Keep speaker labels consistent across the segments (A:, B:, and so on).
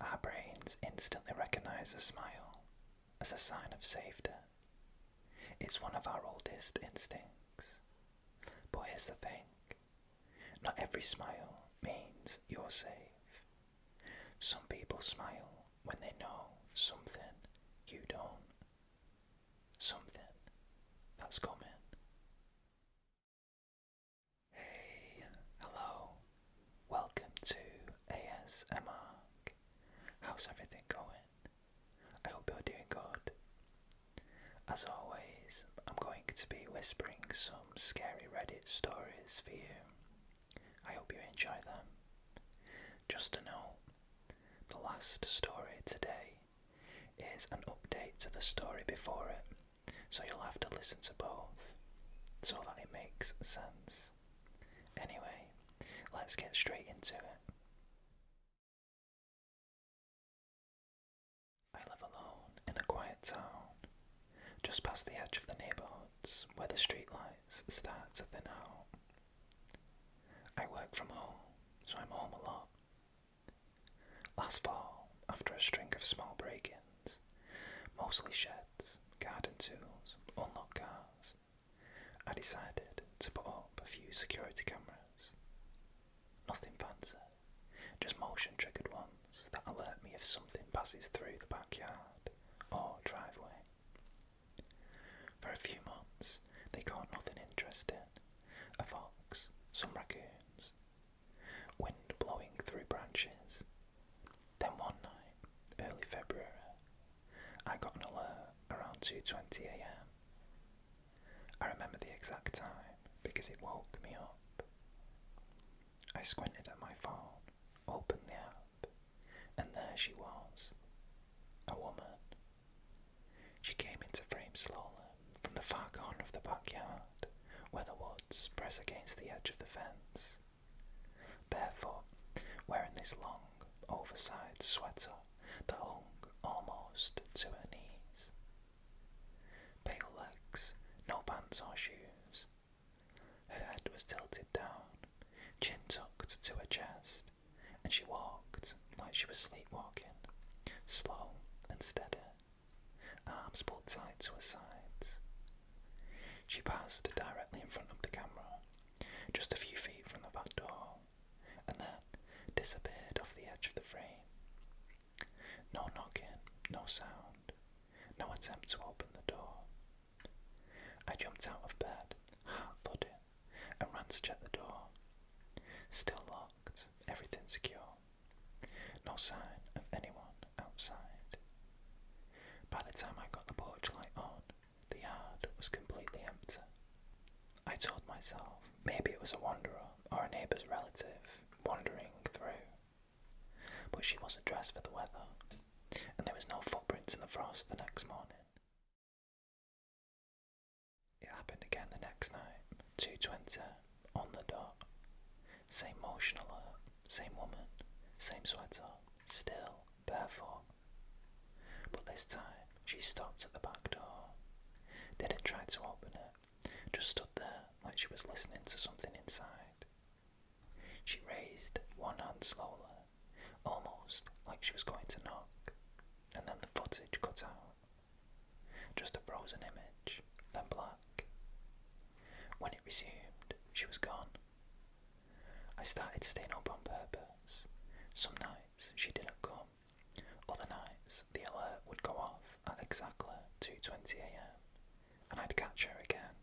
A: Our brains instantly recognize a smile as a sign of safety. It's one of our oldest instincts. But here's the thing, not every smile means you're safe. Some people smile when they know something you don't. Something that's coming. Hey, hello, welcome to ASMRk. How's everything going? I hope you're doing good. As always, I'm going to be whispering some scary Reddit stories for you. I hope you enjoy them. Just a note, the last story today is an update to the story before it, so you'll have to listen to both, so that it makes sense. Anyway, let's get straight into it. I live alone in a quiet town, just past the edge of the neighbourhoods where the streetlights start to thin out. I work from home, so I'm home a lot. Last fall, after a string of small break-ins, mostly sheds, garden tools, unlocked cars, I decided to put up a few security cameras. Nothing fancy, just motion-triggered ones that alert me if something passes through the backyard or driveway. For a few months, they caught nothing interesting. A fox, some raccoons, wind blowing through branches. Then one night, early February, I got an alert around 2:20 AM. I remember the exact time because it woke me up. I squinted at my phone, opened the app, and there she was, a woman. She came into frame slowly from the far corner of the backyard, where the woods press against the edge of the fence. Barefoot, wearing this long, oversized sweater that hung almost to her knees. Pale legs, no pants or shoes. Her head was tilted down, chin tucked to her chest, and she walked like she was sleepwalking, slow and steady, arms pulled tight to her sides. She passed directly in front of the camera, just a few feet from the back door, and then disappeared off the edge of the frame. No knocking, no sound, no attempt to open the door. I jumped out of bed, heart thudding, and ran to check the door. Still locked, everything secure. No sign of anyone outside. By the time I got the porch light on, the yard was completely empty. I told myself maybe it was a wanderer or a neighbour's relative wandering through. But she wasn't dressed for the weather, and there was no footprints in the frost the next morning. It happened again the next night, 2:20, on the dot. Same motion alert, same woman, same sweater, still barefoot. But this time, she stopped at the back door. Didn't try to open it, just stood there like she was listening to something inside. She raised one hand slowly, almost like she was going to knock, and then the footage cut out. Just a frozen image, then black. When it resumed, she was gone. I started staying up on purpose. Some nights she didn't come. Other nights the alert would go off at exactly 2:20 AM, and I'd catch her again,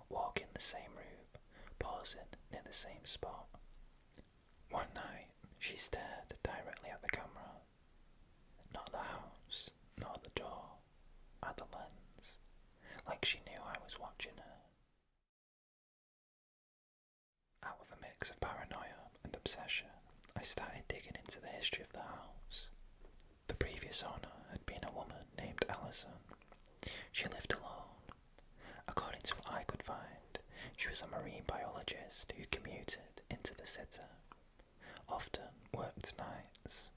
A: walking the same route, pausing near the same spot. One night she stared directly at the camera. Not at the house, not at the door, at the lens, like she knew I was watching her. Out of a mix of paranoia and obsession, I started digging into the history of the house. The previous owner had been a woman named Alison. She lived alone. According to what I could find, she was a marine biologist who commuted into the city, often worked nights.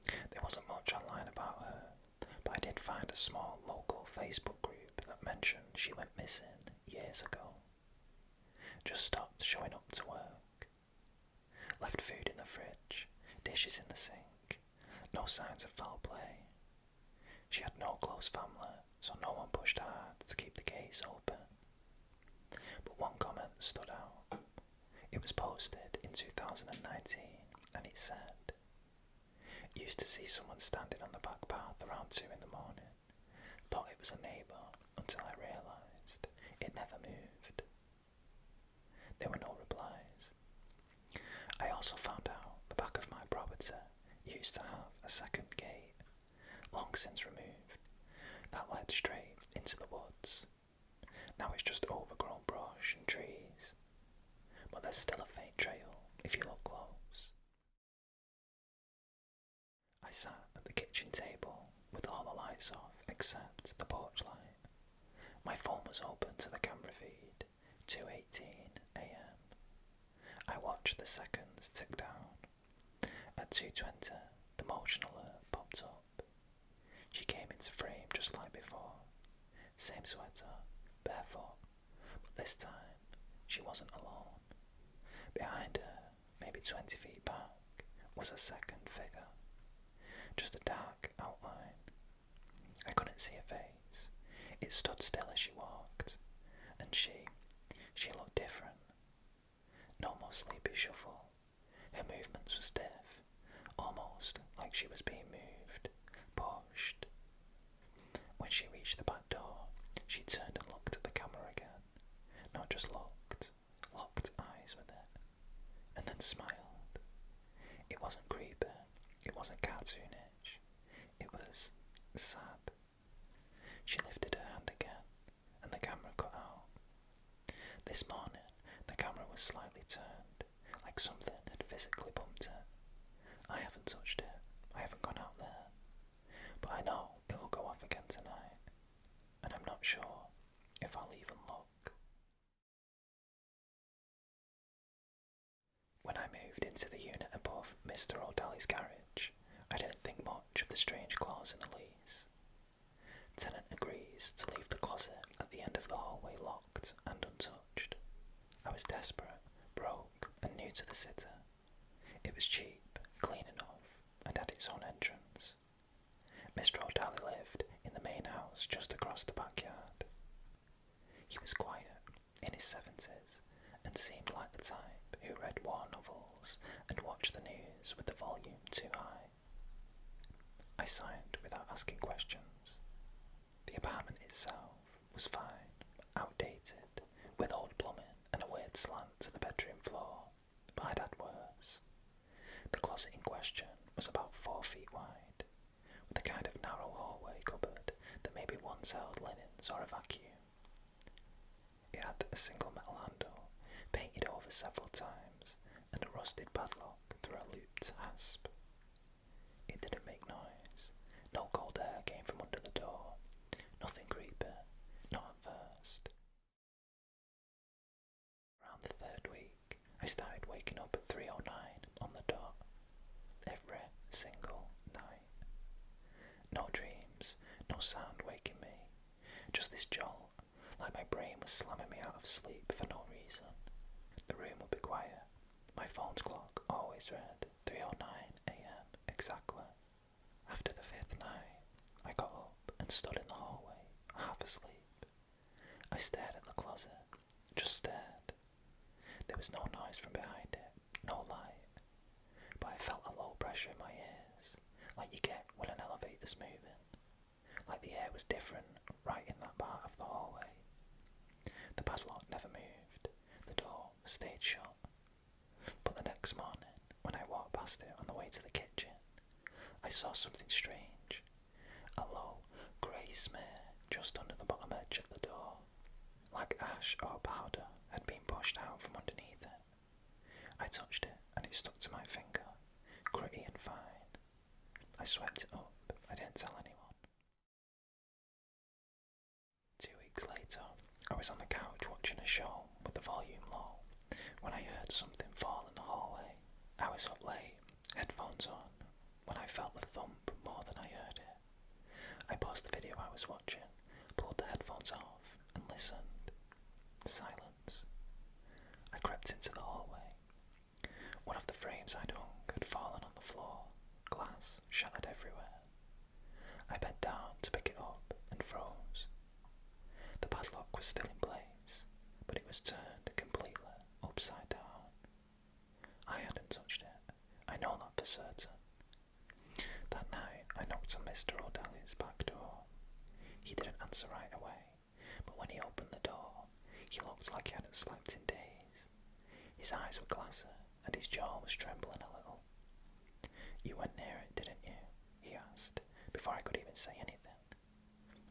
A: There wasn't much online about her, but I did find a small local Facebook group that mentioned she went missing years ago. Just stopped showing up to work. Left food in the fridge, dishes in the sink, No signs of foul play. She had no close family, so no one pushed hard to keep the case open. But one comment stood out. It was posted in 2019, and it said, "Used to see someone standing on the back path around 2 in the morning. Thought it was a neighbour until I realised it never moved." There were no replies. I also found out the back of my property used to have a second gate, long since removed, that led straight into the woods. Now it's just overgrown brush and trees, but there's still a faint trail if you look close. I sat at the kitchen table with all the lights off except the porch light. My phone was open to the camera feed, 2:18 AM. I watched the seconds tick down. At 2:20, the motion alert popped up. She came into frame just like before. Same sweater, barefoot, but this time she wasn't alone. Behind her, maybe 20 feet back, was a second figure. Just a dark outline. I couldn't see her face. It stood still as she walked, and she looked different. No more sleepy shuffle. Her movements were stiff, almost like she was being moved, pushed. When she reached the back door, she turned and looked at the camera again. Not just looked eyes with it, and then smiled. It wasn't creepy, it wasn't cartoonish, it was sad. She lifted her hand again, and the camera cut out. This morning, the camera was slightly turned, like something had physically bumped it. I haven't touched it, I haven't gone out there, but I know it'll go off again tonight, and I'm not sure if I'll even look. When I moved into the unit above Mr. O'Daly's garage, I didn't think much of the strange clause in the lease. Tenant agrees to leave the closet at the end of the hallway locked and untouched. I was desperate, broke, and new to the city. It was cheap, clean enough, and had its own entrance. Mr. O'Daly lived in the main house just across the backyard. He was quiet, in his 70s, and seemed like the type who read war novels and watched the news with the volume too high. I signed without asking questions. The apartment itself was fine, outdated, with old plumbing and a weird slant to the bedroom floor, but I'd had worse. The closet in question was about 4 feet wide, with a kind of narrow hallway cupboard that maybe once held linens or a vacuum. It had a single metal handle, painted over several times, and a rusted padlock through a looped hasp. It didn't make noise. No cold air came from under the door. Nothing creepy, not at first. Around the 3rd week, I started waking up at 3:09 on the dot. Every single night. No dreams, no sound waking me. Just this jolt, like my brain was slamming me out of sleep for no reason. The room would be quiet. My phone's clock always read 3:09 AM exactly. After the 5th night, I got up and stood in the hallway, half asleep. I stared at the closet, just stared. There was no noise from behind it, no light, but I felt a low pressure in my ears, like you get when an elevator's moving, like the air was different right in that part of the hallway. The padlock never moved, the door stayed shut, but the next morning, when I walked past it on the way to the kitchen, I saw something strange, a low grey smear just under the bottom edge of the door, like ash or powder had been pushed out from underneath it. I touched it and it stuck to my finger, gritty and fine. I swept it up, I didn't tell anyone. 2 weeks later, I was on the couch watching a show with the volume low when I heard something fall in the hallway. I was up late, headphones on, when I felt the thump more than I heard it. I paused the video I was watching, pulled the headphones off, and listened. Silence. I crept into the hallway. One of the frames I'd hung had fallen on the floor. Glass shattered certain. That night, I knocked on Mr. O'Daly's back door. He didn't answer right away, but when he opened the door, he looked like he hadn't slept in days. His eyes were glassy, and his jaw was trembling a little. "You went near it, didn't you?" he asked, before I could even say anything.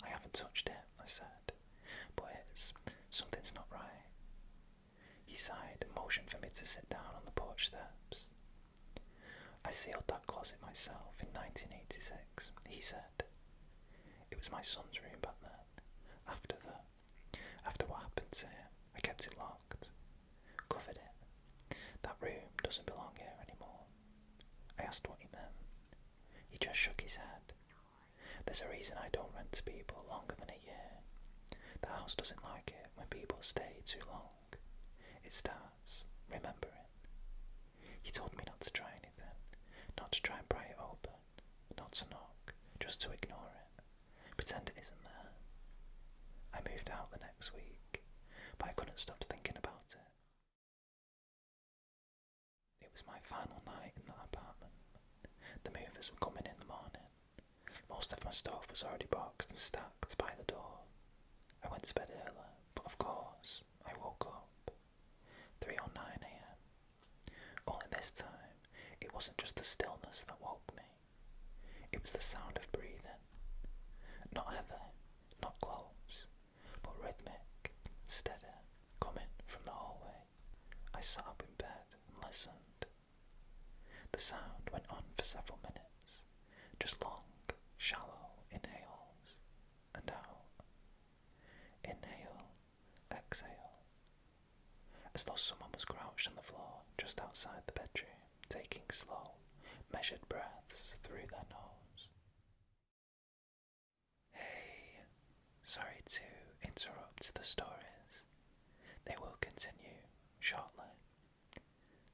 A: "I haven't touched it," I said, "but something's not right." He sighed and motioned for me to sit down on the porch steps. "I sealed that closet myself in 1986, he said. "It was my son's room back then. After what happened to him, I kept it locked, covered it. That room doesn't belong here anymore." I asked what he meant. He just shook his head. "There's a reason I don't rent to people longer than a year. The house doesn't like it when people stay too long. It starts remembering." He told me not to try anything, not to try and pry it open, not to knock, just to ignore it, pretend it isn't there. I moved out the next week, but I couldn't stop thinking about it. It was my final night in that apartment. The movers were coming in the morning. Most of my stuff was already boxed and stacked by the door. I went to bed early, but of course, I woke up. 3:09 a.m. Only this time, it wasn't just the stillness that woke me. It was the sound of breathing. Not heavy, not close, but rhythmic, steady, coming from the hallway. I sat up in bed and listened. The sound went on for several minutes, just long, shallow inhales and out. Inhale, exhale. As though someone was crouched on the floor just outside the bedroom, taking slow, measured breaths through their nose. Hey, sorry to interrupt the stories. They will continue shortly.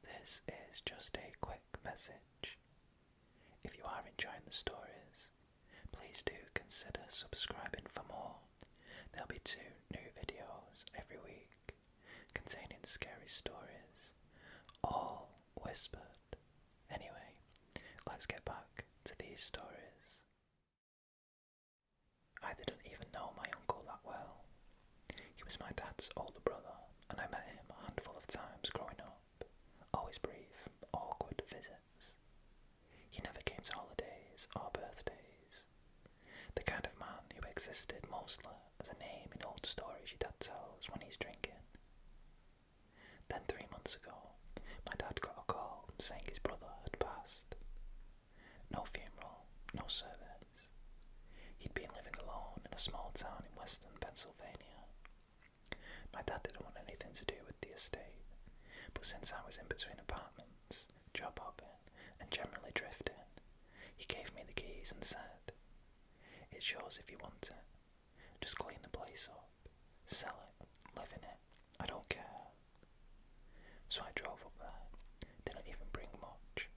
A: This is just a quick message. If you are enjoying the stories, please do consider subscribing for more. There'll be 2 new videos every week containing scary stories, all whispered. Anyway, let's get back to these stories. I didn't even know my uncle that well. He was my dad's older brother, and I met him a handful of times growing up. Always brief, awkward visits. He never came to holidays or birthdays. The kind of man who existed mostly as a name in old stories your dad tells when he's drinking. Then 3 months ago, my dad got a call saying his brother had passed. No funeral, no service. He'd been living alone in a small town in western Pennsylvania. My dad didn't want anything to do with the estate, but since I was in between apartments, job hopping, and generally drifting, he gave me the keys and said, "It's yours if you want it. Just clean the place up, sell it, live in it, I don't care." So I drove up there, didn't even bring much.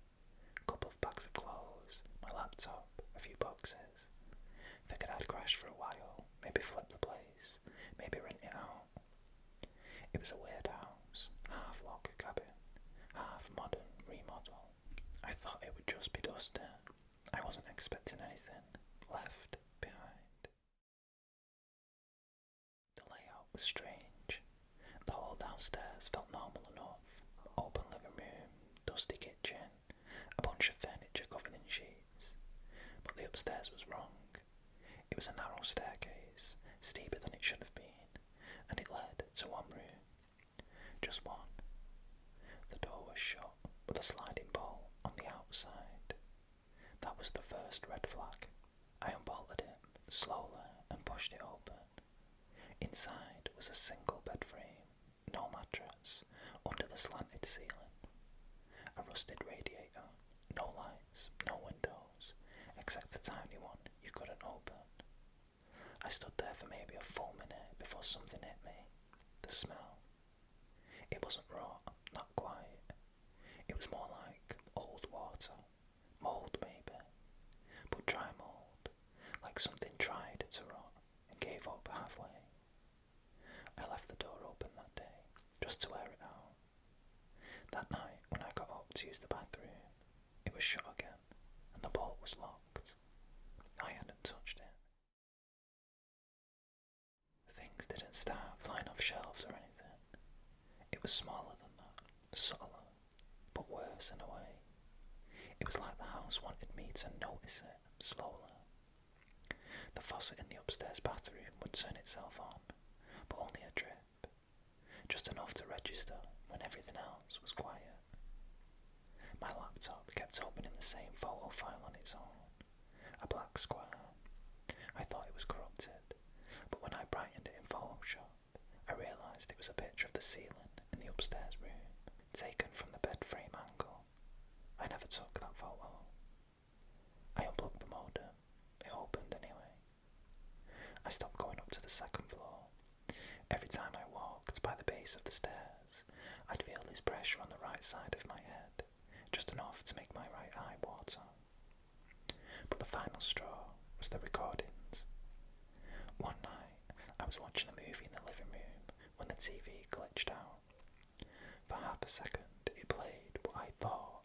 A: A couple of bags of clothes, my laptop, a few boxes. Figured I'd crash for a while, maybe flip the place, maybe rent it out. It was a weird house, half log cabin, half modern remodel. I thought it would just be dusty. I wasn't expecting anything left behind. The layout was strange. The whole downstairs felt normal enough. Open living room, dusty kitchen, a bunch of furniture covered in sheets. But the upstairs was wrong. It was a narrow staircase, steeper than it should have been, and it led to one room. Just one. The door was shut, with a sliding bolt on the outside. That was the first red flag. I unbolted it, slowly, and pushed it open. Inside was a single bed frame, no mattress, under the slanted ceiling. A rusted radiator, no lights, no windows, except a tiny one you couldn't open. I stood there for maybe a full minute before something hit me. The smell. It wasn't raw, not quite. It was more like old water, mould maybe, but dry mould, like something tried to rot and gave up halfway. I left the door open that day, just to air it out. That night, when I got up to use the bathroom, it it was shut again, and the bolt was locked. I hadn't touched it. Things didn't start flying off shelves or anything. It was smaller than that, subtler, but worse in a way. It was like the house wanted me to notice it slowly. The faucet in the upstairs bathroom would turn itself on, but only a drip, just enough to register when everything else was quiet. My laptop kept opening the same photo file on its own, a black square. I thought it was corrupted, but when I brightened it in Photoshop, I realised it was a picture of the ceiling in the upstairs room, taken from the bed frame angle. I never took that photo. I unplugged the modem. It opened anyway. I stopped going up to the second floor. Every time I walked by the base of the stairs, I'd feel this pressure on the right side of my head, just enough to make my right eye water. But the final straw was the recordings. One night, I was watching a movie in the living room when the TV glitched out. For half a second, it played what I thought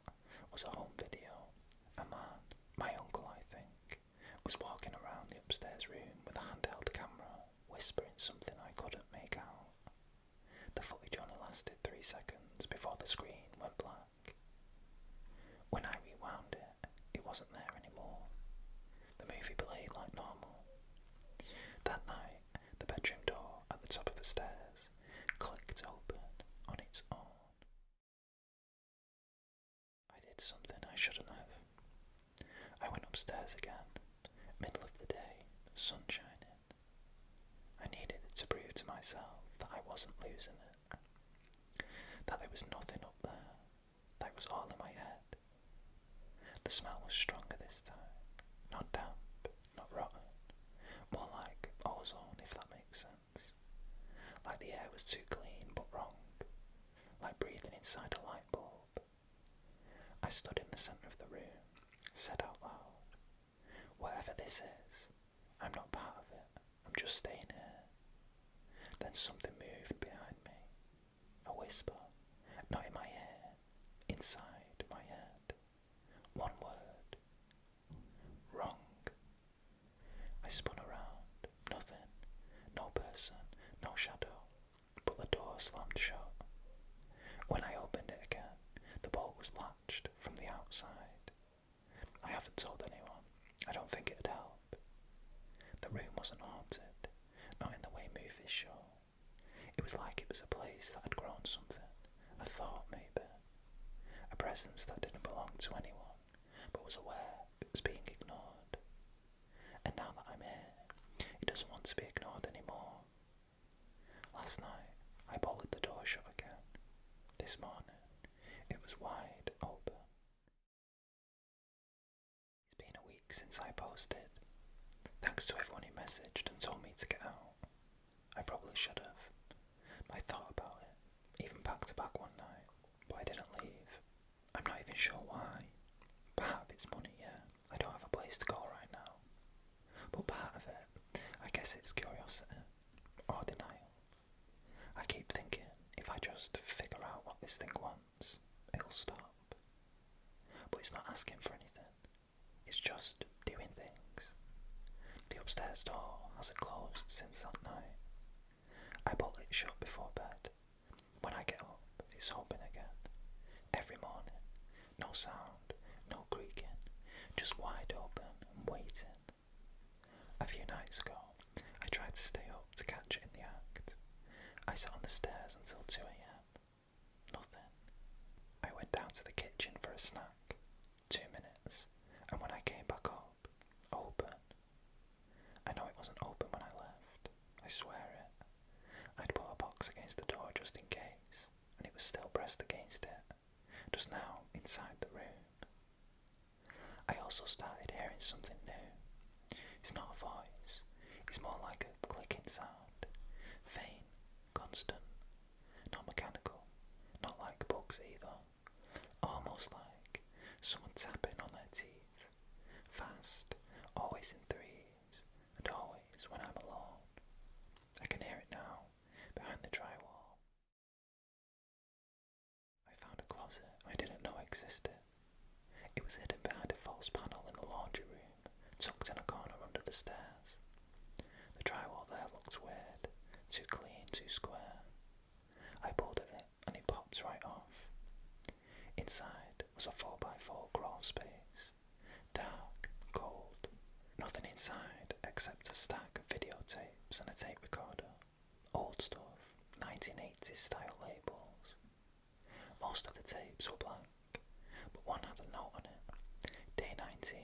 A: was a home video. A man, my uncle I think, was walking around the upstairs room with a handheld camera, whispering something I couldn't make out. The footage only lasted 3 seconds before the screen went black. When I rewound it, it wasn't there anymore. The movie played like normal. That night, the bedroom door at the top of the stairs clicked open on its own. I did something I shouldn't have. I went upstairs again, middle of the day, sun shining. I needed to prove to myself that I wasn't losing it, that there was nothing up there, that it was all in my head. The smell was stronger this time, not damp, not rotten, more like ozone, if that makes sense. Like the air was too clean but wrong, like breathing inside a light bulb. I stood in the centre of the room, said out loud, "Whatever this is, I'm not part of it, I'm just staying here." Then something moved behind me, a whisper, not in my ear, inside my head. One word. Wrong. I spun around, nothing, no person, no shadow, but the door slammed shut. When I opened it again, the bolt was latched from the outside. I haven't told anyone. I don't think it'd help. The room wasn't haunted, not in the way movies show. It was like it was a place that had grown something, a thought maybe, a presence that didn't belong to anyone, but was aware it was being ignored. And now that I'm here, it doesn't want to be ignored anymore. Last night, I bolted the door shut again. This morning, it was wide open. It's been a week since I posted. Thanks to everyone who messaged and told me to get out. I probably should have. I thought about it, even back to back one night, but I didn't leave. I'm not even sure why. Part of it's money, yeah. I don't have a place to go right now. But part of it, I guess it's curiosity, or denial. I keep thinking, if I just figure out what this thing wants, it'll stop. But it's not asking for anything. It's just doing things. The upstairs door hasn't closed since that night. I bolt it shut before bed. When I get up, it's open again. Every morning. No sound, no creaking, just wide open and waiting. A few nights ago, I tried to stay up to catch it in the act. I sat on the stairs until 2 a.m. Nothing. I went down to the kitchen for a snack. 2 minutes, and when I came back up, open. I know it wasn't open when I left. I swear it. I'd put a box against the door just in case, and it was still pressed against it, just now inside the room. I also started hearing something new. It's not a voice, it's more like a clicking sound. Faint, constant, not mechanical, not like books either. Almost like someone tapping on their teeth. Fast, always in threes, and always when I'm alone. I can hear it now, behind the drywall. I found a closet I didn't know existed. It was was hidden behind a false panel in the laundry room, tucked in a corner under the stairs. The drywall there looked weird, too clean, too square. I pulled at it and it popped right off. Inside was a 4x4 crawl space, dark, cold, nothing inside except a stack of videotapes and a tape recorder. Old stuff, 1980s style labels. Most of the tapes were blank, but one had a note on it. Day 19,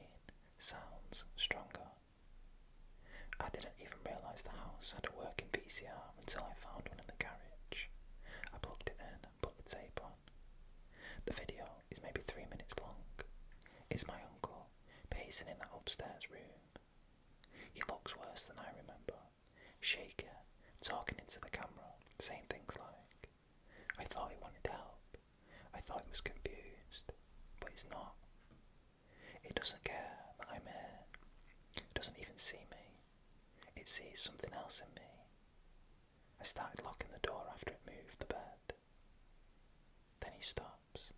A: sounds stronger. I didn't even realise the house had a working VCR until I found one in the garage. I plugged it in and put the tape on. The video is maybe 3 minutes long. It's my uncle, pacing in that upstairs room. He looks worse than I remember, shaky, talking into the camera, saying things like, I thought he wanted help. I thought he was confused, but he's not. It doesn't care that I'm here. It doesn't even see me. It sees something else in me. I started locking the door after it moved the bed. Then he stops,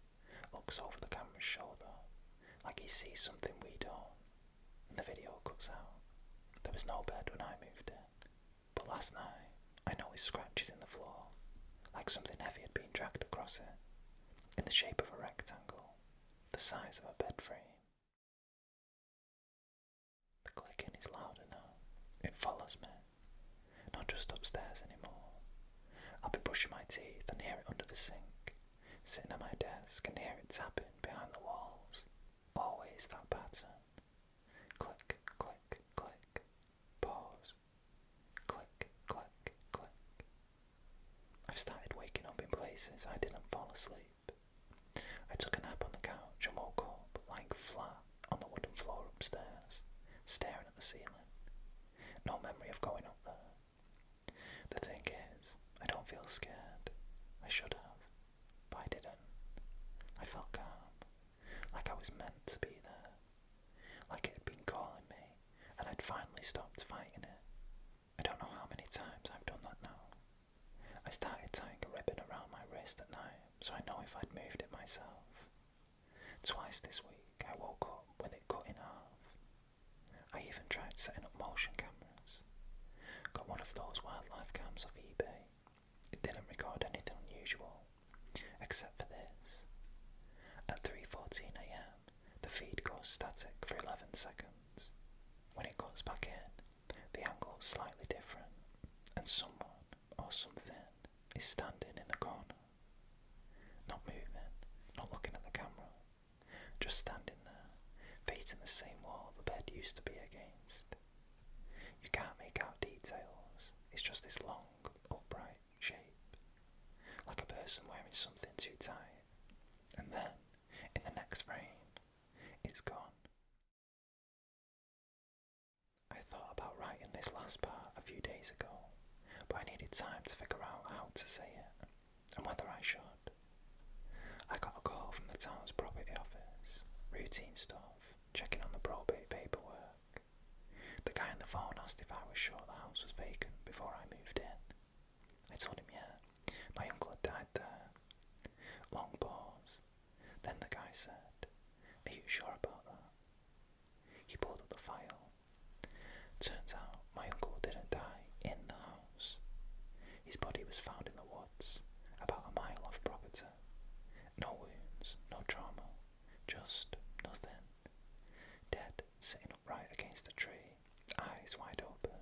A: looks over the camera's shoulder, like he sees something we don't, and the video cuts out. There was no bed when I moved in, but last night I noticed scratches in the floor, like something heavy had been dragged across it, in the shape of a rectangle, the size of a bed frame. The clicking is louder now. It follows me, not just upstairs anymore. I'll be brushing my teeth and hear it under the sink, sitting at my desk and hear it tapping behind the walls. Always that pattern. Click, click, click. Pause. Click, click, click. I've started waking up in places I didn't fall asleep. I took a nap on the couch and woke up lying flat on the wooden floor upstairs, staring at the ceiling. No memory of going up there. The thing is, I don't feel scared. I should have, but I didn't. I felt calm, like I was meant to be there, like it had been calling me, and I'd finally stopped fighting it. I don't know how many times I've done that now. I started tying a ribbon around my wrist at night, so I know if I'd moved it myself. Twice this week I woke up with it cut in half. I even tried setting up motion cameras. Got one of those wildlife cams off eBay. It didn't record anything unusual, except for this. At 3:14 AM, the feed goes static for 11 seconds. When it cuts back in, the angle is slightly different, and someone or something is standing in the corner. Not moving, not looking at the camera, just standing there, facing the same wall the bed used to be against. You can't make out details, it's just this long, upright shape, like a person wearing something too tight, and then, in the next frame, it's gone. I thought about writing this last part a few days ago, but I needed time to figure out how to say it, and whether I should. I got a call from the town's property office, routine stuff, checking on the probate paperwork. The guy on the phone asked if I was sure the house was vacant before I moved in. I told him yeah, my uncle had died there. Long pause. Then the guy said, "Are you sure about that?" He pulled up the file. Turns out my uncle didn't die in the house. His body was found in the woods, about a mile off property. No wounds, no trauma, just nothing. Dead, sitting upright against a tree, eyes wide open.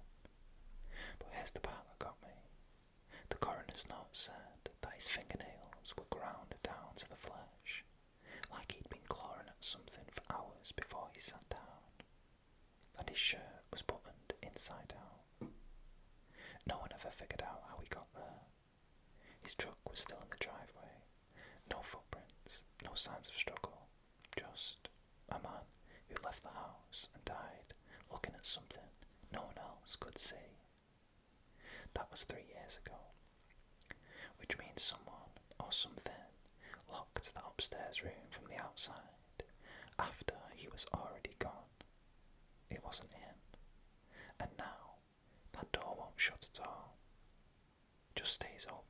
A: But here's the part that got me. The coroner's note said that his fingernails were ground down to the flesh, like he'd been clawing at something for hours before he sat down. And his shirt was buttoned inside out. No one ever figured out how he got there. His truck was still in the driveway. No footprints, no signs of struggle. Just a man who left the house and died looking at something no one else could see. That was 3 years ago. Which means someone or something locked the upstairs room from the outside after he was already gone. It wasn't him. And now, that door won't shut at all. Just stays open.